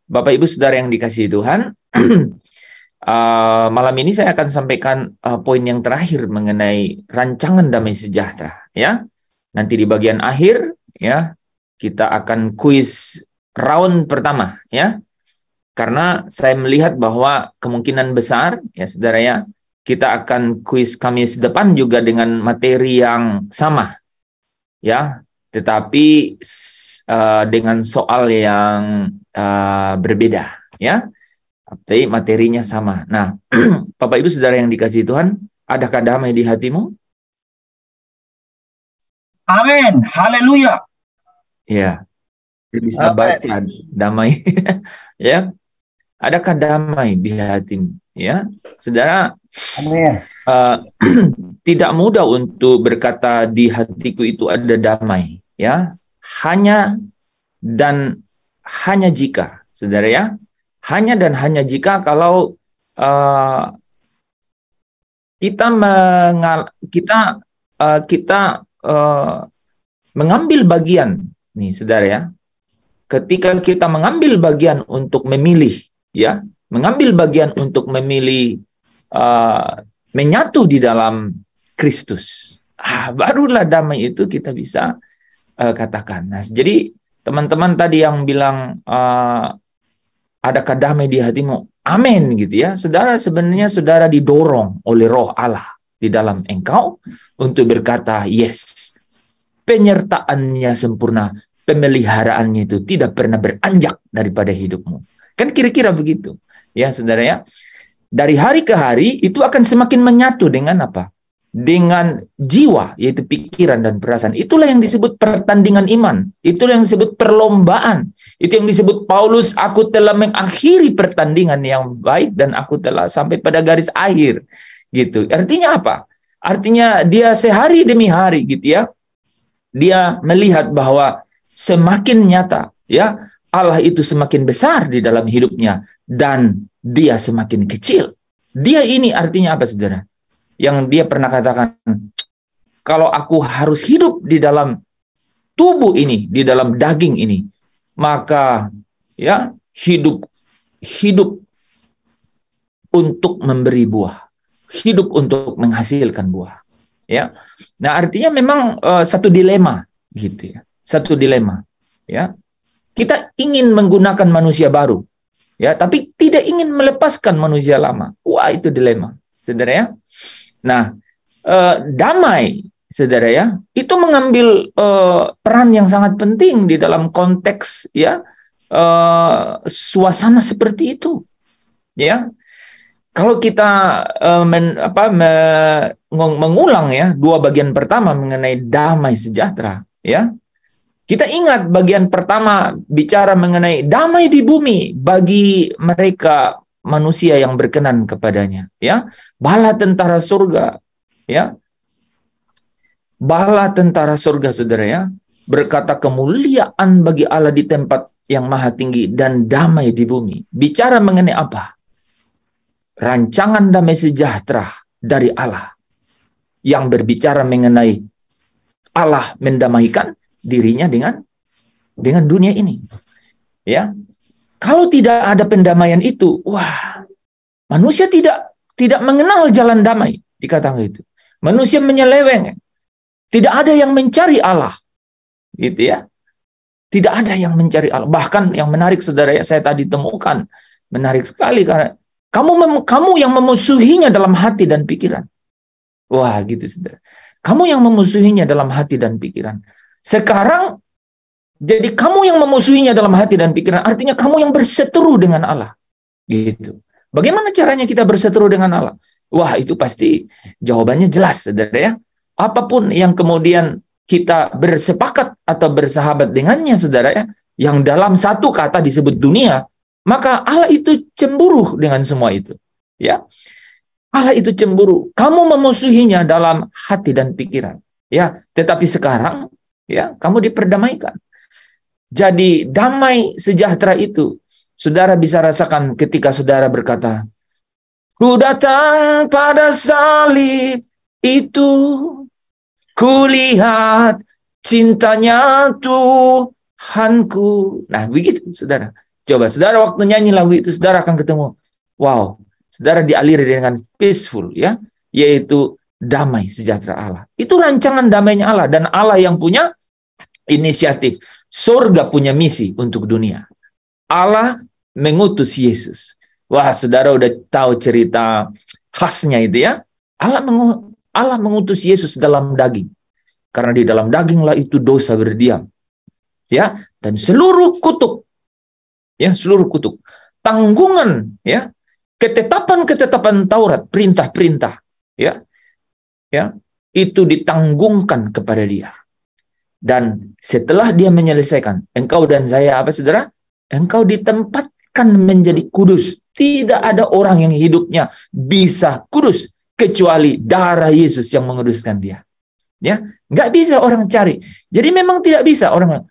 Bapak Ibu Saudara yang dikasihi Tuhan, malam ini saya akan sampaikan poin yang terakhir mengenai rancangan damai sejahtera. Ya, nanti di bagian akhir, ya, kita akan kuis round pertama, ya. Karena saya melihat bahwa kemungkinan besar, ya saudara ya, kita akan kuis Kamis depan juga dengan materi yang sama, ya, tetapi dengan soal yang berbeda, ya, tapi materinya sama. Nah, Bapak Ibu Saudara yang dikasihi Tuhan, adakah damai di hatimu? Amin, haleluya. Ya, bisa baca damai, ya. Adakah damai di hatimu? Ya, saudara. Amin. Tidak mudah untuk berkata di hatiku itu ada damai, ya. Hanya jika, saudara ya, hanya dan hanya jika kalau kita mengambil bagian, nih saudara ya. Ketika kita mengambil bagian untuk memilih, ya, mengambil bagian untuk memilih menyatu di dalam Kristus, barulah damai itu kita bisa katakan. Nah, jadi teman-teman tadi yang bilang adakah damai di hatimu? Amin, gitu ya. Saudara, sebenarnya saudara didorong oleh Roh Allah di dalam engkau untuk berkata, yes, penyertaannya sempurna, pemeliharaannya itu tidak pernah beranjak daripada hidupmu. Kan kira-kira begitu, ya saudara ya. Dari hari ke hari itu akan semakin menyatu dengan apa? Dengan jiwa, yaitu pikiran dan perasaan. Itulah yang disebut pertandingan iman. Itulah yang disebut perlombaan. Itu yang disebut Paulus, aku telah mengakhiri pertandingan yang baik dan aku telah sampai pada garis akhir. Gitu. Artinya apa? Artinya dia sehari demi hari gitu ya. Dia melihat bahwa semakin nyata, ya, Allah itu semakin besar di dalam hidupnya dan dia semakin kecil. Dia ini artinya apa, saudara? Yang dia pernah katakan, kalau aku harus hidup di dalam tubuh ini, di dalam daging ini, maka ya hidup untuk memberi buah, hidup untuk menghasilkan buah. Ya, nah artinya memang satu dilema, gitu ya, satu dilema. Ya, kita ingin menggunakan manusia baru, ya, tapi tidak ingin melepaskan manusia lama. Wah, itu dilema, saudara ya. Nah, damai, saudara ya, itu mengambil peran yang sangat penting di dalam konteks ya suasana seperti itu, ya. Kalau kita mengulang ya dua bagian pertama mengenai damai sejahtera, ya. Kita ingat bagian pertama bicara mengenai damai di bumi bagi mereka manusia yang berkenan kepadanya, ya. Bala tentara surga, ya. Bala tentara surga, saudara ya, berkata kemuliaan bagi Allah di tempat yang maha tinggi dan damai di bumi. Bicara mengenai apa? Rancangan damai sejahtera dari Allah yang berbicara mengenai Allah mendamaikan dirinya dengan dunia ini, ya. Kalau tidak ada pendamaian itu, wah, manusia tidak mengenal jalan damai, dikatakan itu. Manusia menyeleweng, tidak ada yang mencari Allah, gitu ya. Tidak ada yang mencari Allah. Bahkan yang menarik, saudara ya, saya tadi temukan menarik sekali karena kamu yang memusuhinya dalam hati dan pikiran. Wah, gitu saudara. Kamu yang memusuhinya dalam hati dan pikiran. Sekarang, jadi kamu yang memusuhinya dalam hati dan pikiran, artinya kamu yang berseteru dengan Allah. Gitu. Bagaimana caranya kita berseteru dengan Allah? Wah, itu pasti jawabannya jelas, saudara ya. Apapun yang kemudian kita bersepakat atau bersahabat dengannya, saudara ya, yang dalam satu kata disebut dunia, maka Allah itu cemburu dengan semua itu, ya. Allah itu cemburu. Kamu memusuhinya dalam hati dan pikiran, ya. Tetapi sekarang, ya, kamu diperdamaikan. Jadi damai sejahtera itu, saudara bisa rasakan ketika saudara berkata, ku datang pada salib itu, ku lihat cintanya Tuhanku. Nah, begitu, saudara. Coba saudara waktu nyanyi lagu itu, saudara akan ketemu, wow, saudara dialiri dengan peaceful, ya, yaitu damai sejahtera Allah. Itu rancangan damainya Allah, dan Allah yang punya inisiatif. Surga punya misi untuk dunia. Allah mengutus Yesus. Wah, saudara udah tahu cerita khasnya itu, ya. Allah mengutus Yesus dalam daging. Karena di dalam daginglah itu dosa berdiam. Ya, dan seluruh kutuk, ya, seluruh kutuk, tanggungan, ya, ketetapan-ketetapan Taurat, perintah-perintah, ya, itu ditanggungkan kepada dia. Dan setelah dia menyelesaikan, engkau dan saya, apa saudara? Engkau ditempatkan menjadi kudus. Tidak ada orang yang hidupnya bisa kudus kecuali darah Yesus yang menguduskan dia. Ya, nggak bisa orang cari. Jadi memang tidak bisa orang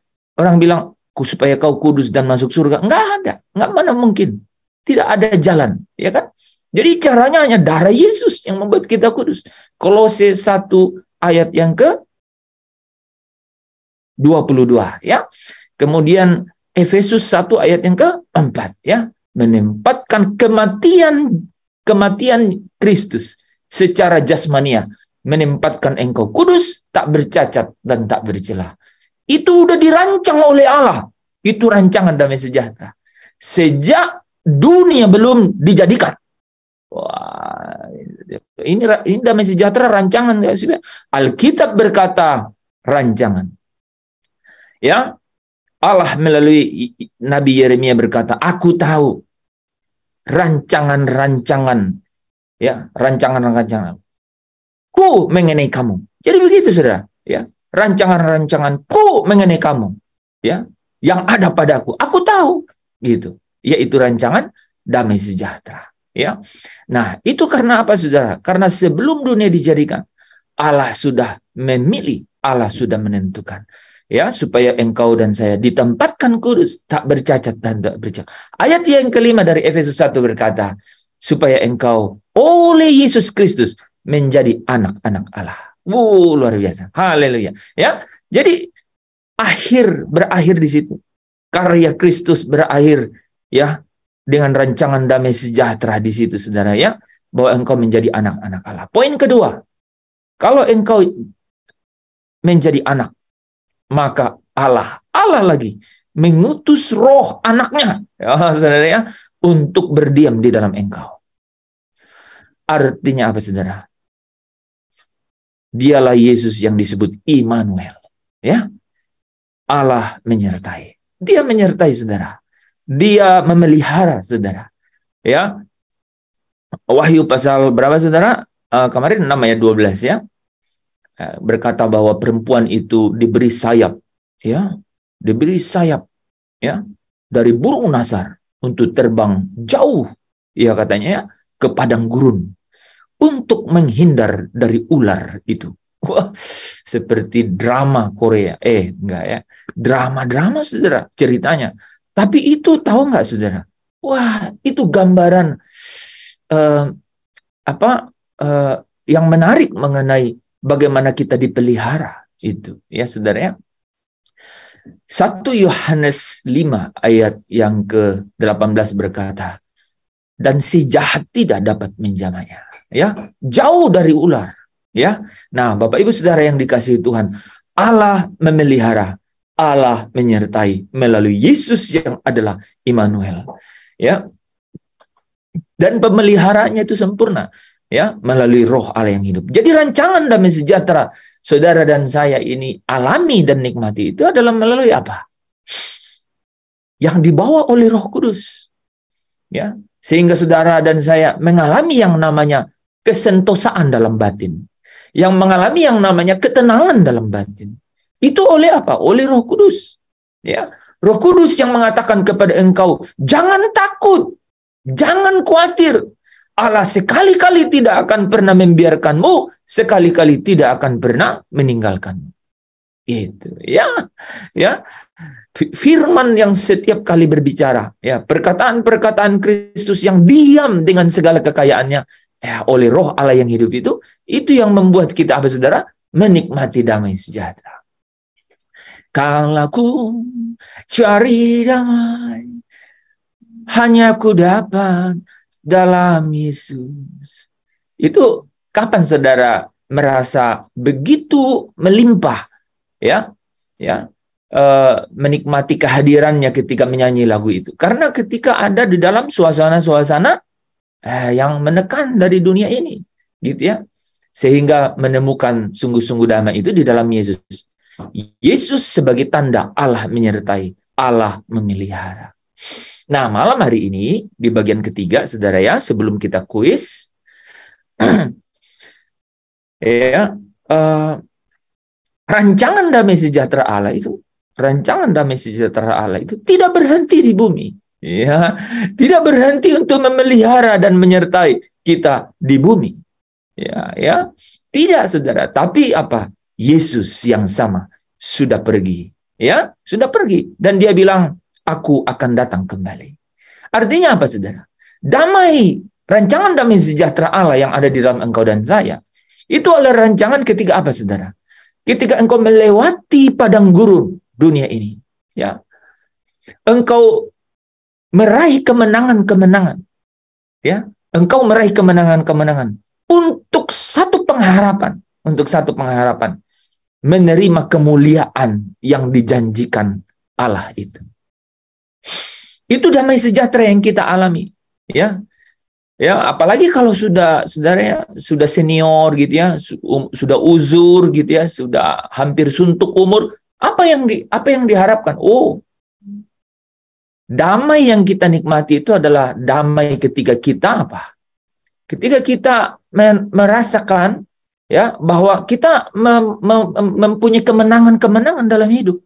bilang, supaya kau kudus dan masuk surga. Nggak ada, nggak mana mungkin. Tidak ada jalan, ya kan? Jadi caranya hanya darah Yesus yang membuat kita kudus. Kolose 1 ayat yang ke-22, ya. Kemudian Efesus 1 ayat yang ke-4, ya. Menempatkan kematian Kristus secara jasmania, menempatkan engkau kudus, tak bercacat dan tak bercela. Itu udah dirancang oleh Allah. Itu rancangan damai sejahtera. Sejak dunia belum dijadikan. Wah, ini damai sejahtera rancangan. Alkitab berkata rancangan. Ya, Allah melalui Nabi Yeremia berkata, aku tahu rancangan-rancangan, ya, rancangan-rancangan ku mengenai kamu. Jadi begitu, saudara, ya, rancangan-rancanganku mengenai kamu, ya, yang ada padaku, aku tahu, gitu, yaitu rancangan damai sejahtera, ya. Nah, itu karena apa, saudara? Karena sebelum dunia dijadikan, Allah sudah memilih, Allah sudah menentukan, ya, supaya engkau dan saya ditempatkan kudus, tak bercacat dan tak bercela. Ayat yang kelima dari Efesus 1 berkata, supaya engkau oleh Yesus Kristus menjadi anak-anak Allah. Luar biasa. Haleluya. Ya. Jadi berakhir di situ. Karya Kristus berakhir, ya, dengan rancangan damai sejahtera di situ, saudara, ya, bahwa engkau menjadi anak-anak Allah. Poin kedua, kalau engkau menjadi anak, maka Allah lagi mengutus roh anaknya, ya, saudara, ya, untuk berdiam di dalam engkau. Artinya apa, saudara? Dialah Yesus yang disebut Immanuel, ya. Allah menyertai. Dia menyertai, saudara. Dia memelihara, saudara. Ya. Wahyu pasal berapa, saudara? Kemarin 6 ayat 12, ya. Berkata bahwa perempuan itu diberi sayap, ya. Diberi sayap, ya, dari burung nasar untuk terbang jauh, ya, katanya, ya, ke padang gurun untuk menghindar dari ular itu. Wah, seperti drama Korea. Enggak, ya. Drama-drama, saudara, ceritanya. Tapi itu tahu nggak, saudara? Wah, itu gambaran yang menarik mengenai bagaimana kita dipelihara itu, ya, saudara, ya. 1 Yohanes 5 ayat yang ke-18 berkata, dan si jahat tidak dapat menjamahnya, ya, jauh dari ular, ya. Nah, Bapak Ibu Saudara yang dikasihi Tuhan, Allah memelihara, Allah menyertai melalui Yesus yang adalah Immanuel, ya. Dan pemeliharaannya itu sempurna, ya, melalui roh Allah yang hidup. Jadi rancangan damai sejahtera saudara dan saya ini alami dan nikmati itu adalah melalui apa? Yang dibawa oleh Roh Kudus, ya. Sehingga saudara dan saya mengalami yang namanya kesentosaan dalam batin, yang mengalami yang namanya ketenangan dalam batin. Itu oleh apa? Oleh Roh Kudus, ya. Roh Kudus yang mengatakan kepada engkau, jangan takut, jangan khawatir. Allah sekali-kali tidak akan pernah membiarkanmu, sekali-kali tidak akan pernah meninggalkanmu. Itu, ya, ya. Firman yang setiap kali berbicara, ya, perkataan-perkataan Kristus yang diam dengan segala kekayaannya, ya, oleh roh Allah yang hidup itu yang membuat kita, apa, saudara, menikmati damai sejahtera. Kalau ku cari damai, hanya ku dapat dalam Yesus. Itu kapan saudara merasa begitu melimpah, ya, menikmati kehadirannya ketika menyanyi lagu itu? Karena ketika ada di dalam suasana-suasana yang menekan dari dunia ini, gitu ya, sehingga menemukan sungguh-sungguh damai itu di dalam Yesus. Yesus sebagai tanda Allah menyertai, Allah memelihara. Nah, malam hari ini di bagian ketiga, saudara ya, sebelum kita kuis, rancangan damai sejahtera Allah itu tidak berhenti di bumi, ya, tidak berhenti untuk memelihara dan menyertai kita di bumi, ya, tidak, saudara. Tapi apa? Yesus yang sama sudah pergi, ya, sudah pergi, dan dia bilang, aku akan datang kembali. Artinya apa, saudara? Rancangan damai sejahtera Allah yang ada di dalam engkau dan saya, itu adalah rancangan ketika apa, saudara? Ketika engkau melewati padang gurun dunia ini, ya, engkau meraih kemenangan-kemenangan, ya, engkau meraih kemenangan-kemenangan untuk satu pengharapan, menerima kemuliaan yang dijanjikan Allah itu. Itu damai sejahtera yang kita alami, ya. Ya, apalagi kalau sudah, saudara ya, sudah senior gitu ya, sudah uzur gitu ya, sudah hampir suntuk umur, apa yang diharapkan? Oh, damai yang kita nikmati itu adalah damai ketika kita apa? Ketika kita merasakan, ya, bahwa kita mempunyai kemenangan-kemenangan dalam hidup,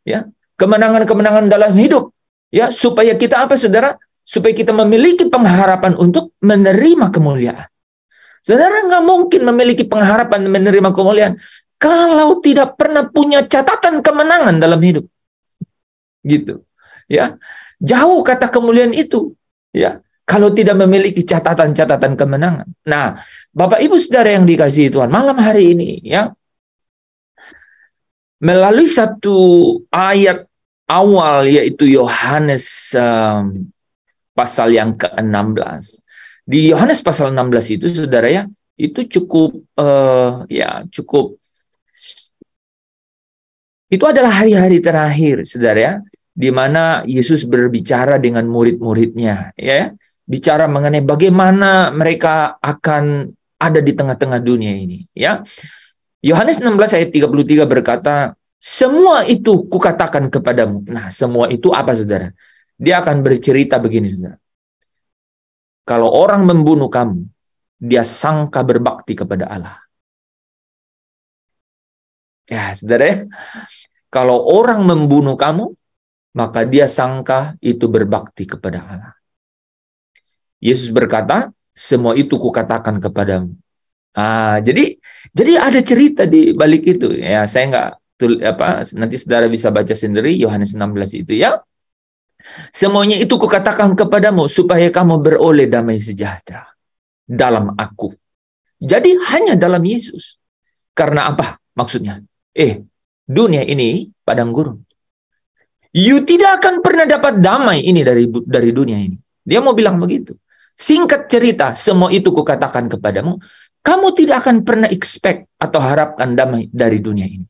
ya, kemenangan-kemenangan dalam hidup, ya, supaya kita apa, saudara? Supaya kita memiliki pengharapan untuk menerima kemuliaan. Saudara nggak mungkin memiliki pengharapan menerima kemuliaan kalau tidak pernah punya catatan kemenangan dalam hidup, gitu, ya. Jauh kata kemuliaan itu, ya, kalau tidak memiliki catatan-catatan kemenangan. Nah, Bapak Ibu Saudara yang dikasihi Tuhan, malam hari ini, ya, melalui satu ayat awal, yaitu Yohanes pasal yang ke-16. Di Yohanes pasal 16 itu, saudara ya, itu cukup, itu adalah hari-hari terakhir, saudara ya, di mana Yesus berbicara dengan murid-muridnya, ya, bicara mengenai bagaimana mereka akan ada di tengah-tengah dunia ini, ya. Yohanes 16 ayat 33 berkata, semua itu kukatakan kepadamu. Nah, semua itu apa, saudara? Dia akan bercerita begini, saudara. Kalau orang membunuh kamu, dia sangka berbakti kepada Allah. Ya, saudara ya. Kalau orang membunuh kamu, maka dia sangka itu berbakti kepada Allah. Yesus berkata, semua itu kukatakan kepadamu. Jadi ada cerita di balik itu. Ya, saya nanti saudara bisa baca sendiri Yohanes 16 itu, ya. Semuanya itu kukatakan kepadamu supaya kamu beroleh damai sejahtera dalam aku. Jadi hanya dalam Yesus. Karena apa maksudnya? Dunia ini padang gurun. You tidak akan pernah dapat damai ini dari dunia ini. Dia mau bilang begitu. Singkat cerita, semua itu kukatakan kepadamu, kamu tidak akan pernah expect atau harapkan damai dari dunia ini.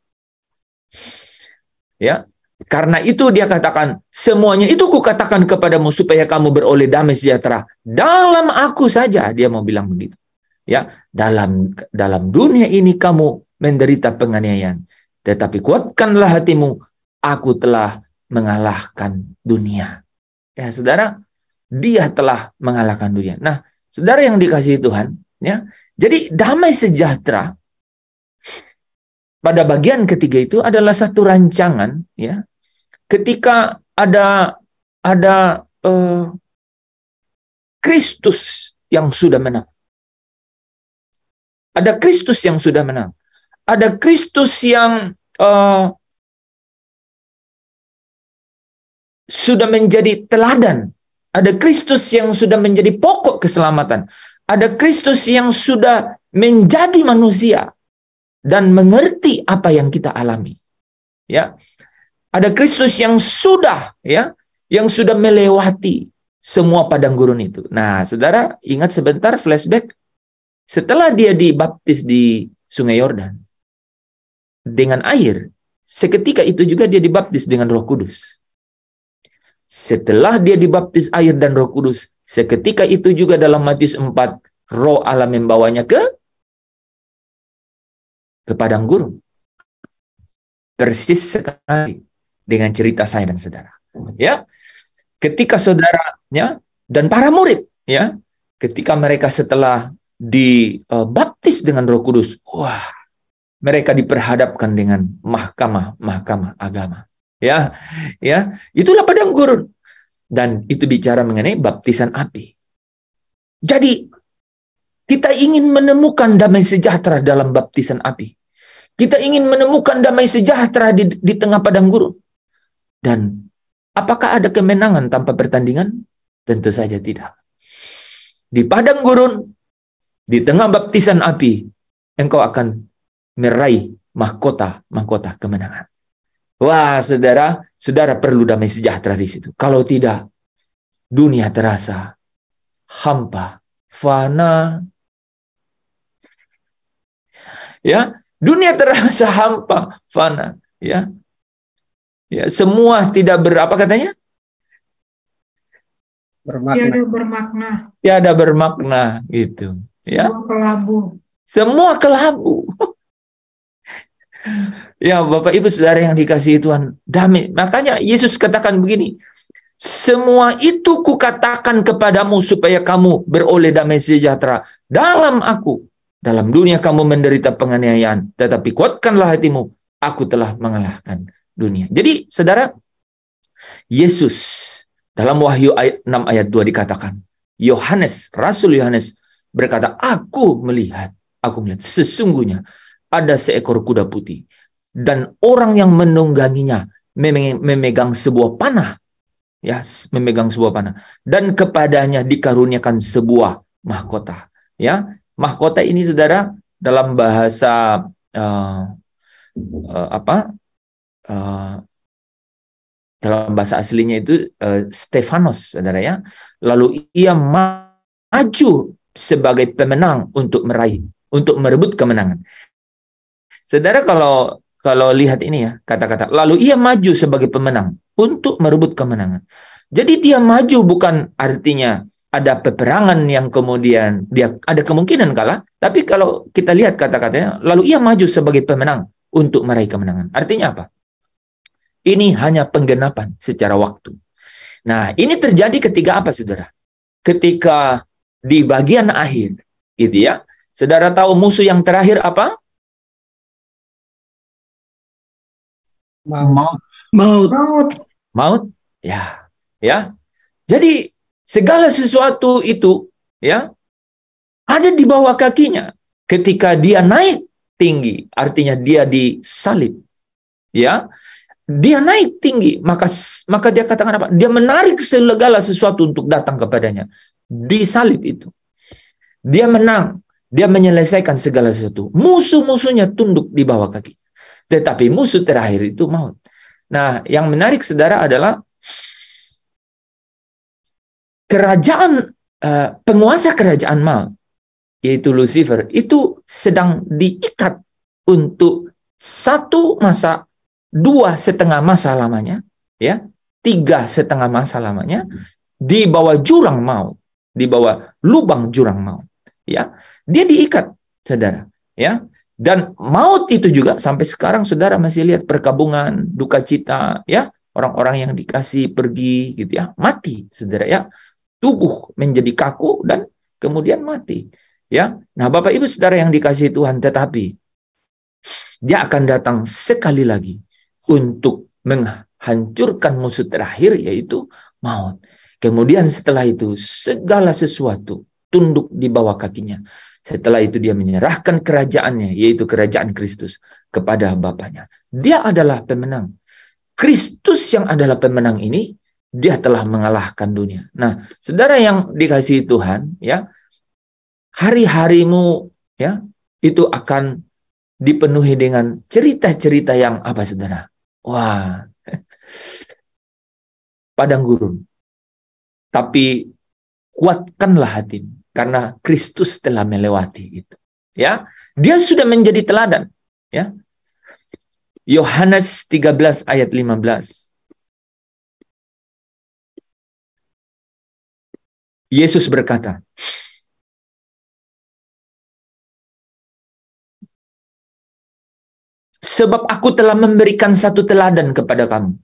Ya. Karena itu dia katakan, semuanya itu kukatakan kepadamu supaya kamu beroleh damai sejahtera dalam aku saja. Dia mau bilang begitu. Ya, dalam dunia ini kamu menderita penganiayaan, tetapi kuatkanlah hatimu, aku telah mengalahkan dunia. Ya, saudara, dia telah mengalahkan dunia. Nah, saudara yang dikasihi Tuhan, ya. Jadi damai sejahtera pada bagian ketiga itu adalah satu rancangan, ya. Ketika ada Kristus yang sudah menang. Ada Kristus yang sudah menang. Ada Kristus yang sudah menjadi teladan. Ada Kristus yang sudah menjadi pokok keselamatan. Ada Kristus yang sudah menjadi manusia dan mengerti apa yang kita alami. Ya. Ada Kristus yang sudah, ya, yang sudah melewati semua padang gurun itu. Nah, saudara, ingat sebentar flashback. Setelah dia dibaptis di Sungai Yordan dengan air, seketika itu juga dia dibaptis dengan Roh Kudus. Setelah dia dibaptis air dan Roh Kudus, seketika itu juga dalam Matius 4, Roh Allah membawanya ke padang gurun. Persis sekali dengan cerita saya dan saudara. Ya, ketika saudaranya dan para murid, ya, ketika mereka setelah dibaptis dengan Roh Kudus, wah, mereka diperhadapkan dengan mahkamah agama. Ya, ya, itulah padang gurun. Dan itu bicara mengenai baptisan api. Jadi, kita ingin menemukan damai sejahtera dalam baptisan api. Kita ingin menemukan damai sejahtera di tengah padang gurun. Dan apakah ada kemenangan tanpa pertandingan? Tentu saja tidak. Di padang gurun, di tengah baptisan api, engkau akan meraih mahkota kemenangan. Wah, saudara perlu damai sejahtera di situ. Kalau tidak, dunia terasa hampa, fana. Ya, dunia terasa hampa, fana. Ya, ya, semua tidak apa katanya? Tiada bermakna gitu. Ya. Semua kelabu. Ya, Bapak Ibu Saudara yang dikasihi Tuhan, damai. Makanya Yesus katakan begini, semua itu kukatakan kepadamu supaya kamu beroleh damai sejahtera dalam aku. Dalam dunia kamu menderita penganiayaan, tetapi kuatkanlah hatimu, aku telah mengalahkan dunia. Jadi, saudara, Yesus dalam Wahyu 6 ayat 2 dikatakan, Rasul Yohanes berkata, aku melihat sesungguhnya ada seekor kuda putih dan orang yang menungganginya memegang sebuah panah, ya, memegang sebuah panah, dan kepadanya dikaruniakan sebuah mahkota. Ya, mahkota ini, saudara, dalam bahasa dalam bahasa aslinya itu Stefanos, saudara, ya. Lalu ia maju sebagai pemenang untuk merebut kemenangan. Saudara, kalau lihat ini, ya, kata-kata lalu ia maju sebagai pemenang untuk merebut kemenangan. Jadi dia maju bukan artinya ada peperangan yang kemudian dia ada kemungkinan kalah, tapi kalau kita lihat kata-katanya, lalu ia maju sebagai pemenang untuk meraih kemenangan. Artinya apa? Ini hanya penggenapan secara waktu. Nah, ini terjadi ketika apa, saudara? Ketika di bagian akhir, gitu ya. Saudara tahu musuh yang terakhir apa? Maut. Ya, ya. Jadi segala sesuatu itu, ya, ada di bawah kakinya. Ketika dia naik tinggi, artinya dia disalib. Ya. Dia naik tinggi, maka dia katakan apa? Dia menarik segala sesuatu untuk datang kepadanya. Disalib itu. Dia menang, dia menyelesaikan segala sesuatu. Musuh-musuhnya tunduk di bawah kaki. Tetapi musuh terakhir itu maut. Nah, yang menarik, saudara, adalah penguasa kerajaan maut, yaitu Lucifer, itu sedang diikat untuk 1 masa, 2,5 masa lamanya, ya, 3,5 masa lamanya, di bawah jurang maut, di bawah lubang jurang maut, ya. Dia diikat, saudara, ya. Dan maut itu juga sampai sekarang, saudara, masih lihat perkabungan, duka cita, ya, orang-orang yang dikasih pergi, gitu ya, mati, saudara, ya. Tubuh menjadi kaku dan kemudian mati, ya. Nah, Bapak Ibu Saudara yang dikasihi Tuhan, tetapi dia akan datang sekali lagi untuk menghancurkan musuh terakhir, yaitu maut. Kemudian setelah itu segala sesuatu tunduk di bawah kakinya. Setelah itu dia menyerahkan kerajaannya, yaitu kerajaan Kristus, kepada Bapaknya. Dia adalah pemenang. Kristus yang adalah pemenang ini, dia telah mengalahkan dunia. Nah, saudara yang dikasihi Tuhan, ya, hari-harimu, ya, itu akan dipenuhi dengan cerita-cerita yang apa, saudara? Wah, padang gurun. Tapi kuatkanlah hatimu, karena Kristus telah melewati itu. Ya, dia sudah menjadi teladan. Ya, Yohanes 13 ayat 15. Yesus berkata, sebab aku telah memberikan satu teladan kepada kamu,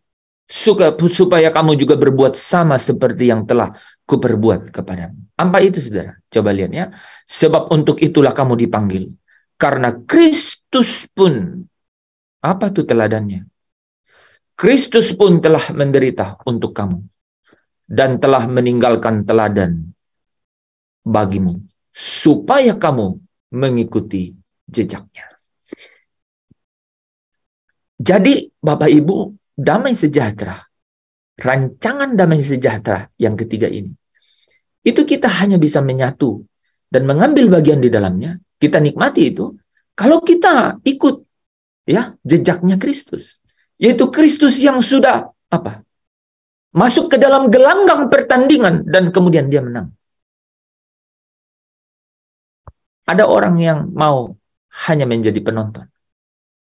supaya kamu juga berbuat sama seperti yang telah kuperbuat kepadamu. Apa itu, saudara? Coba lihat ya. Sebab untuk itulah kamu dipanggil. Karena Kristus pun, apa tuh teladannya? Kristus pun telah menderita untuk kamu, dan telah meninggalkan teladan bagimu, supaya kamu mengikuti jejaknya. Jadi, Bapak Ibu, damai sejahtera, rancangan damai sejahtera yang ketiga ini, itu kita hanya bisa menyatu dan mengambil bagian di dalamnya, kita nikmati itu, kalau kita ikut ya jejaknya Kristus, yaitu Kristus yang sudah apa? Masuk ke dalam gelanggang pertandingan dan kemudian dia menang. Ada orang yang mau hanya menjadi penonton,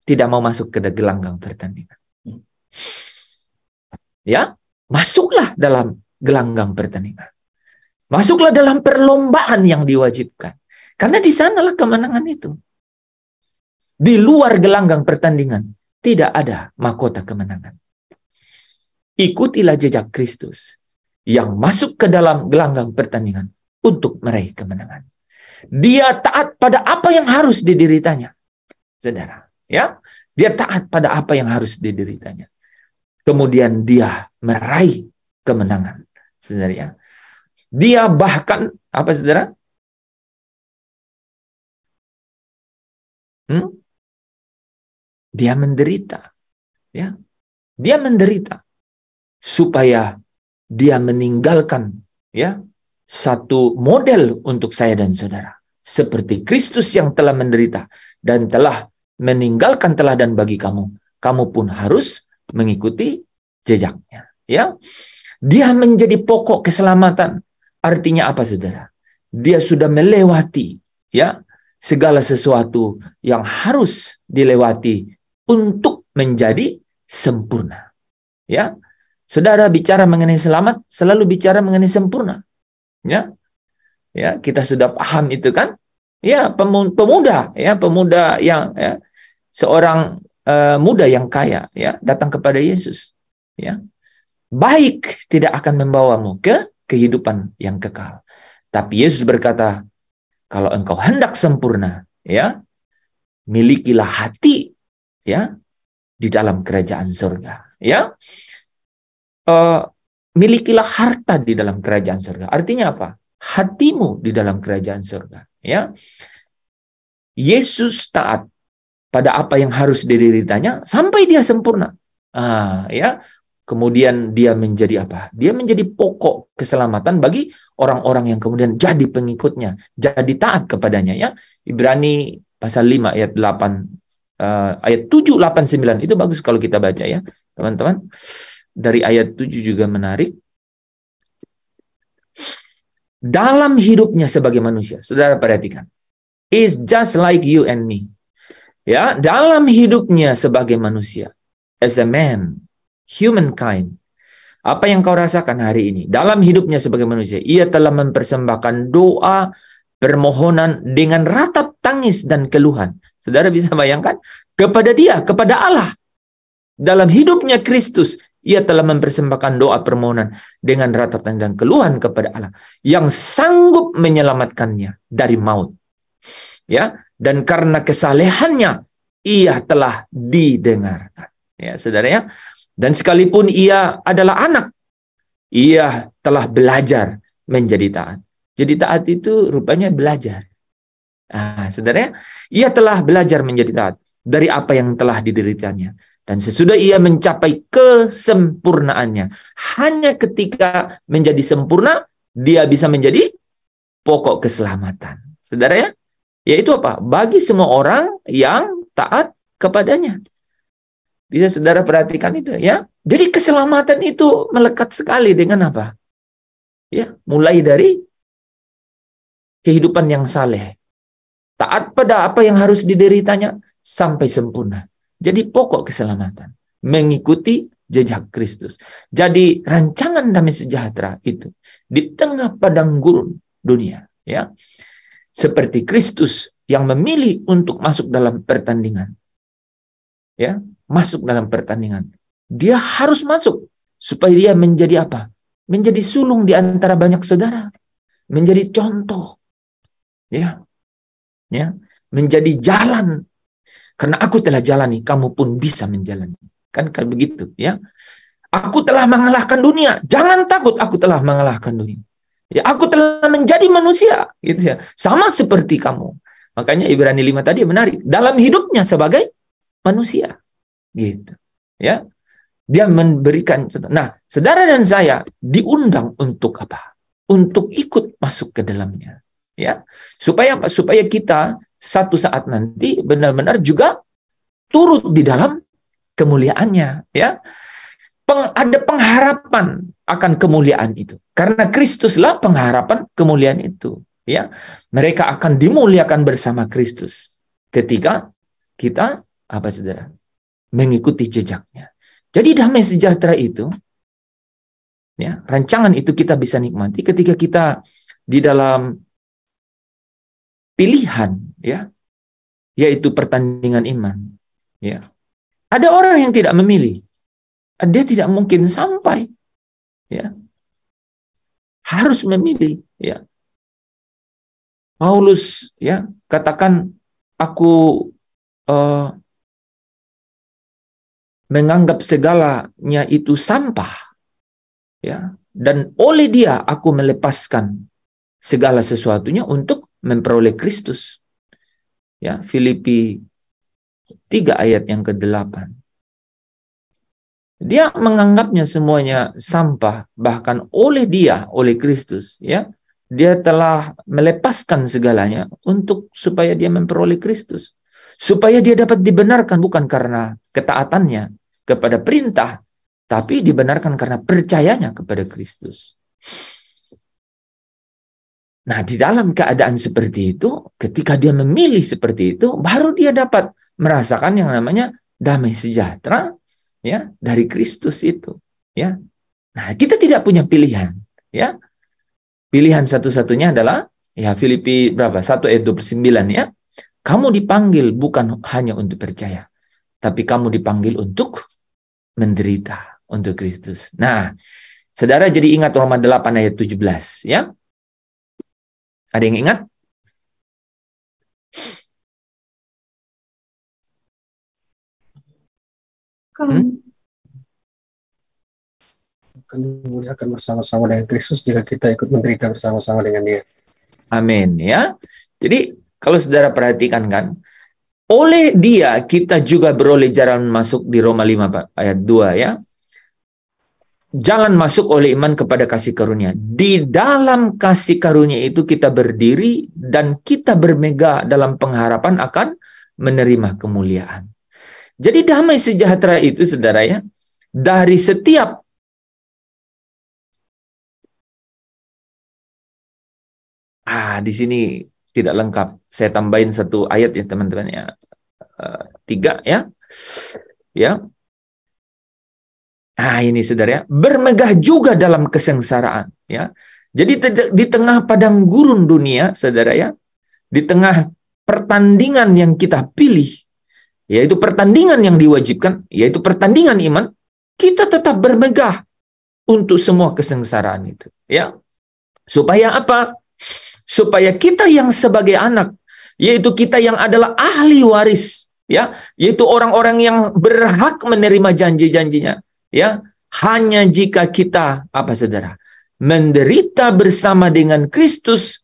tidak mau masuk ke gelanggang pertandingan. Ya, masuklah dalam gelanggang pertandingan. Masuklah dalam perlombaan yang diwajibkan. Karena di sanalah kemenangan itu. Di luar gelanggang pertandingan tidak ada mahkota kemenangan. Ikutilah jejak Kristus yang masuk ke dalam gelanggang pertandingan untuk meraih kemenangan. Dia taat pada apa yang harus dideritanya, saudara. Ya, dia taat pada apa yang harus dideritanya. Kemudian dia meraih kemenangan, saudara ya. Dia bahkan apa, saudara? Dia menderita, ya. Dia menderita supaya dia meninggalkan ya satu model untuk saya dan saudara, seperti Kristus yang telah menderita dan telah meninggalkan teladan bagi kamu. Kamu pun harus mengikuti jejaknya, ya. Dia menjadi pokok keselamatan. Artinya apa, saudara? Dia sudah melewati ya segala sesuatu yang harus dilewati untuk menjadi sempurna. Ya. Saudara bicara mengenai selamat, selalu bicara mengenai sempurna. Ya. Ya, kita sudah paham itu kan? Ya, pemuda yang ya, seorang muda yang kaya ya datang kepada Yesus. Ya. Baik tidak akan membawamu ke kehidupan yang kekal. Tapi Yesus berkata, kalau engkau hendak sempurna, ya, milikilah hati ya di dalam kerajaan surga. Ya. Milikilah harta di dalam kerajaan surga. Artinya apa? Hatimu di dalam kerajaan surga. Ya. Yesus taat pada apa yang harus dideritanya sampai dia sempurna. Ya. Kemudian dia menjadi apa? Dia menjadi pokok keselamatan bagi orang-orang yang kemudian jadi pengikutnya, jadi taat kepadanya. Ya. Ibrani pasal 5 ayat 8, ayat 7, 8, 9 itu bagus kalau kita baca ya, teman-teman. Dari ayat 7 juga menarik. Dalam hidupnya sebagai manusia, saudara perhatikan, is just like you and me. Ya, dalam hidupnya sebagai manusia, as a man, humankind. Apa yang kau rasakan hari ini? Dalam hidupnya sebagai manusia, ia telah mempersembahkan doa, permohonan dengan ratap tangis dan keluhan. Saudara bisa bayangkan? Kepada dia, kepada Allah. Dalam hidupnya Kristus, ia telah mempersembahkan doa permohonan dengan ratap tangis dan keluhan kepada Allah yang sanggup menyelamatkannya dari maut. Ya, dan karena kesalehannya ia telah didengarkan. Ya, saudara ya. Dan sekalipun ia adalah anak, ia telah belajar menjadi taat. Jadi taat itu rupanya belajar. Saudara ya, ia telah belajar menjadi taat dari apa yang telah dideritanya. Dan sesudah ia mencapai kesempurnaannya, hanya ketika menjadi sempurna, dia bisa menjadi pokok keselamatan. Saudara ya, yaitu apa? Bagi semua orang yang taat kepadanya. Bisa saudara perhatikan itu ya. Jadi keselamatan itu melekat sekali dengan apa? Ya, mulai dari kehidupan yang saleh, taat pada apa yang harus dideritanya sampai sempurna. Jadi pokok keselamatan mengikuti jejak Kristus. Jadi rancangan damai sejahtera itu di tengah padang gurun dunia, ya. Seperti Kristus yang memilih untuk masuk dalam pertandingan. Ya, masuk dalam pertandingan. Dia harus masuk supaya dia menjadi apa? Menjadi sulung di antara banyak saudara, menjadi contoh. Ya. Ya, menjadi jalan. Karena aku telah jalani, kamu pun bisa menjalani. Kan kayak begitu, ya. Aku telah mengalahkan dunia. Jangan takut, aku telah mengalahkan dunia. Ya, aku telah menjadi manusia, gitu ya. Sama seperti kamu. Makanya Ibrani 5 tadi menarik. Dalam hidupnya sebagai manusia. Gitu. Ya. Dia memberikan contoh. Nah, saudara dan saya diundang untuk apa? Untuk ikut masuk ke dalamnya. Ya. Supaya apa? Supaya kita satu saat nanti benar-benar juga turut di dalam kemuliaannya, ya. Ada pengharapan akan kemuliaan itu. Karena Kristuslah pengharapan kemuliaan itu, ya. Mereka akan dimuliakan bersama Kristus ketika kita apa saudara? Mengikuti jejaknya. Jadi damai sejahtera itu, ya, rancangan itu kita bisa nikmati ketika kita di dalam pilihan, ya, yaitu pertandingan iman, ya. Ada orang yang tidak memilih, dia tidak mungkin sampai, ya, harus memilih, ya. Paulus, ya, katakan aku menganggap segalanya itu sampah, ya, dan oleh dia aku melepaskan segala sesuatunya untuk memperoleh Kristus. Ya, Filipi 3 ayat yang ke-8. Dia menganggapnya semuanya sampah, bahkan oleh dia, oleh Kristus, ya. Dia telah melepaskan segalanya untuk supaya dia memperoleh Kristus. Supaya dia dapat dibenarkan bukan karena ketaatannya kepada perintah, tapi dibenarkan karena percayanya kepada Kristus. Nah, di dalam keadaan seperti itu, ketika dia memilih seperti itu, baru dia dapat merasakan yang namanya damai sejahtera, ya, dari Kristus itu, ya. Nah, kita tidak punya pilihan, ya. Pilihan satu-satunya adalah, ya, Filipi berapa? 1 ayat 29, ya. Kamu dipanggil bukan hanya untuk percaya, tapi kamu dipanggil untuk menderita untuk Kristus. Nah, saudara jadi ingat Roma 8 ayat 17, ya. Ada yang ingat? Akan dimuliakan bersama-sama dengan Kristus jika kita ikut menderita bersama-sama dengan Dia. Amin, ya. Jadi kalau saudara perhatikan kan, oleh dia kita juga beroleh jalan masuk di Roma 5 ayat 2, ya. Jalan masuk oleh iman kepada kasih karunia. Di dalam kasih karunia itu kita berdiri dan kita bermegah dalam pengharapan akan menerima kemuliaan. Jadi damai sejahtera itu saudara, ya, dari setiap di sini tidak lengkap. Saya tambahin satu ayat ya teman-teman, ya. 3, ya. Ya. Ini saudara, ya, bermegah juga dalam kesengsaraan, ya. Jadi di tengah padang gurun dunia, saudara, ya, di tengah pertandingan yang kita pilih, yaitu pertandingan yang diwajibkan, yaitu pertandingan iman, kita tetap bermegah untuk semua kesengsaraan itu, ya. Supaya apa? Supaya kita yang sebagai anak, yaitu kita yang adalah ahli waris, ya, yaitu orang-orang yang berhak menerima janji-janjinya, ya, hanya jika kita apa saudara? Menderita bersama dengan Kristus,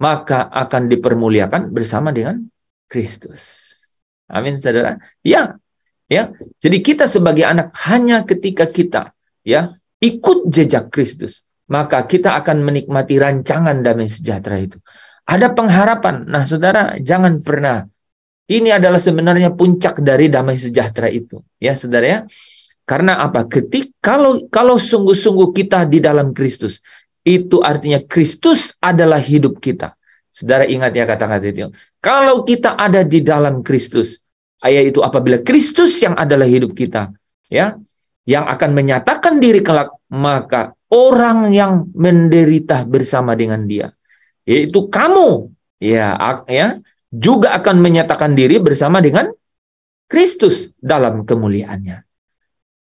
maka akan dipermuliakan bersama dengan Kristus. Amin saudara. Ya. Ya. Jadi kita sebagai anak hanya ketika kita, ya, ikut jejak Kristus, maka kita akan menikmati rancangan damai sejahtera itu. Ada pengharapan. Nah, saudara, jangan pernah. Ini adalah sebenarnya puncak dari damai sejahtera itu. Ya, saudara, ya. Karena apa? Kalau sungguh-sungguh kita di dalam Kristus, itu artinya Kristus adalah hidup kita. Saudara ingat ya kata-kata itu. Kalau kita ada di dalam Kristus, yaitu apabila Kristus yang adalah hidup kita, ya, yang akan menyatakan diri kelak, maka orang yang menderita bersama dengan Dia, yaitu kamu, ya, juga akan menyatakan diri bersama dengan Kristus dalam kemuliaannya.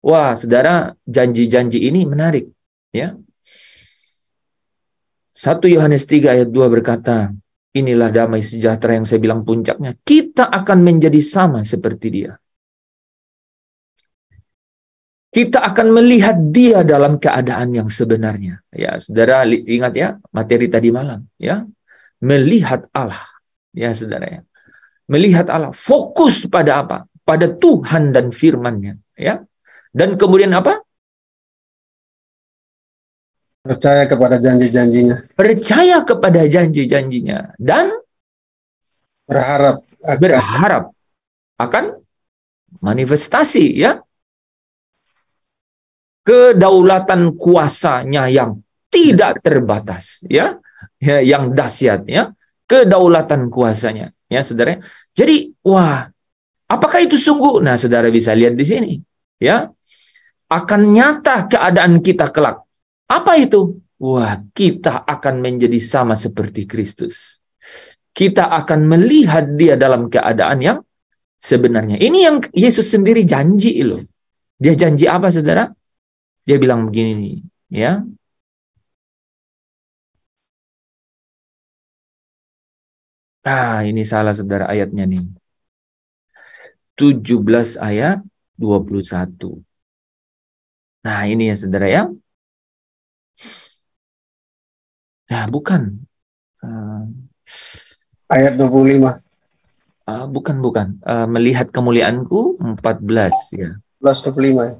Wah, saudara, janji-janji ini menarik, ya. 1 Yohanes 3 ayat 2 berkata, inilah damai sejahtera yang saya bilang puncaknya. Kita akan menjadi sama seperti Dia. Kita akan melihat Dia dalam keadaan yang sebenarnya. Ya, saudara ingat ya, materi tadi malam, ya. Melihat Allah, ya saudara ya. Melihat Allah, fokus pada apa? Pada Tuhan dan firman-Nya, ya. Dan kemudian apa? Percaya kepada janji-janjinya. Percaya kepada janji-janjinya. Dan berharap akan manifestasi, ya. Kedaulatan kuasanya yang tidak terbatas, ya. Yang dahsyat, ya. Kedaulatan kuasanya, ya saudara. Jadi, wah, apakah itu sungguh? Nah, saudara bisa lihat di sini, ya. Akan nyata keadaan kita kelak. Apa itu? Wah, kita akan menjadi sama seperti Kristus. Kita akan melihat Dia dalam keadaan yang sebenarnya. Ini yang Yesus sendiri janji loh. Dia janji apa, saudara? Dia bilang begini, ya. Ini salah, saudara, ayatnya nih. 17 ayat 21. Nah, ini ya saudara ya. Ya, bukan. Ayat 25. Bukan. Melihat kemuliaanku 14 ya. 25 ya.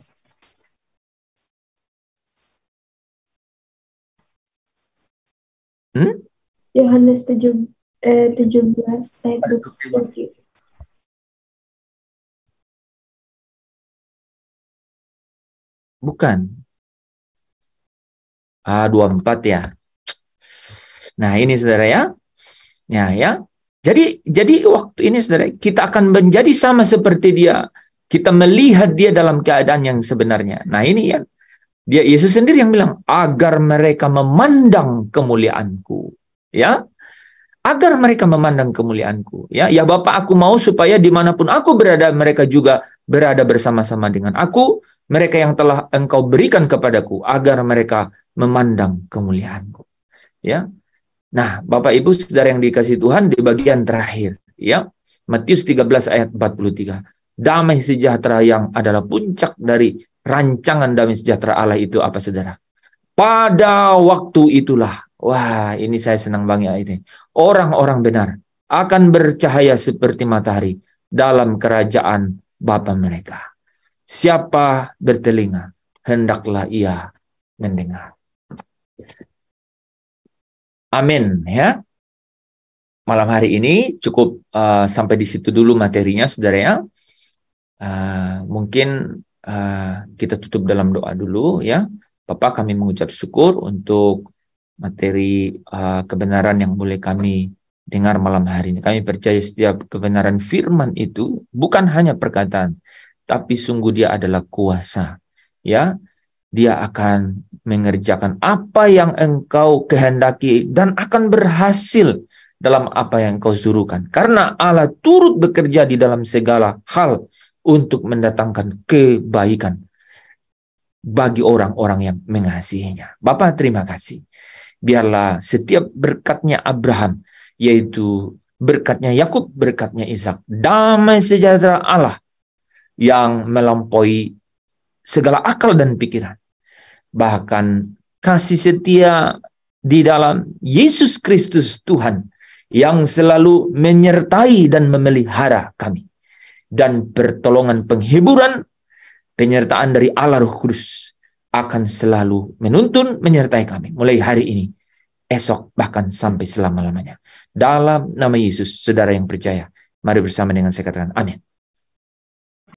Yohanes 17 ayat 25. Bukan. 24 ya. Nah, ini saudara ya. Ya. Jadi waktu ini saudara, kita akan menjadi sama seperti Dia. Kita melihat Dia dalam keadaan yang sebenarnya. Nah, ini ya. Dia Yesus sendiri yang bilang, agar mereka memandang kemuliaanku. Ya. Agar mereka memandang kemuliaanku. Ya Bapa, aku mau supaya dimanapun aku berada, mereka juga berada bersama-sama dengan aku. Mereka yang telah Engkau berikan kepadaku, agar mereka memandang kemuliaanku. Ya. Nah, Bapak Ibu Saudara yang dikasihi Tuhan, di bagian terakhir, ya. Matius 13 ayat 43. Damai sejahtera yang adalah puncak dari rancangan damai sejahtera Allah itu apa, Saudara? Pada waktu itulah, wah, ini saya senang banget ini. Orang-orang benar akan bercahaya seperti matahari dalam kerajaan Bapa mereka. Siapa bertelinga, hendaklah ia mendengar. Amin, ya. Malam hari ini cukup sampai di situ dulu materinya, saudara ya. Mungkin kita tutup dalam doa dulu, ya. Bapak, kami mengucap syukur untuk materi kebenaran yang boleh kami dengar malam hari ini. Kami percaya setiap kebenaran firman itu bukan hanya perkataan, tapi sungguh Dia adalah kuasa. Ya, Dia akan mengerjakan apa yang Engkau kehendaki dan akan berhasil dalam apa yang Engkau suruhkan. Karena Allah turut bekerja di dalam segala hal untuk mendatangkan kebaikan bagi orang-orang yang mengasihinya. Bapa, terima kasih. Biarlah setiap berkatnya Abraham, yaitu berkatnya Yakub, berkatnya Ishak, damai sejahtera Allah yang melampaui segala akal dan pikiran, bahkan kasih setia di dalam Yesus Kristus Tuhan yang selalu menyertai dan memelihara kami, dan pertolongan penghiburan penyertaan dari Allah Roh Kudus akan selalu menuntun menyertai kami mulai hari ini, esok, bahkan sampai selama-lamanya. Dalam nama Yesus, saudara yang percaya, mari bersama dengan saya katakan amin.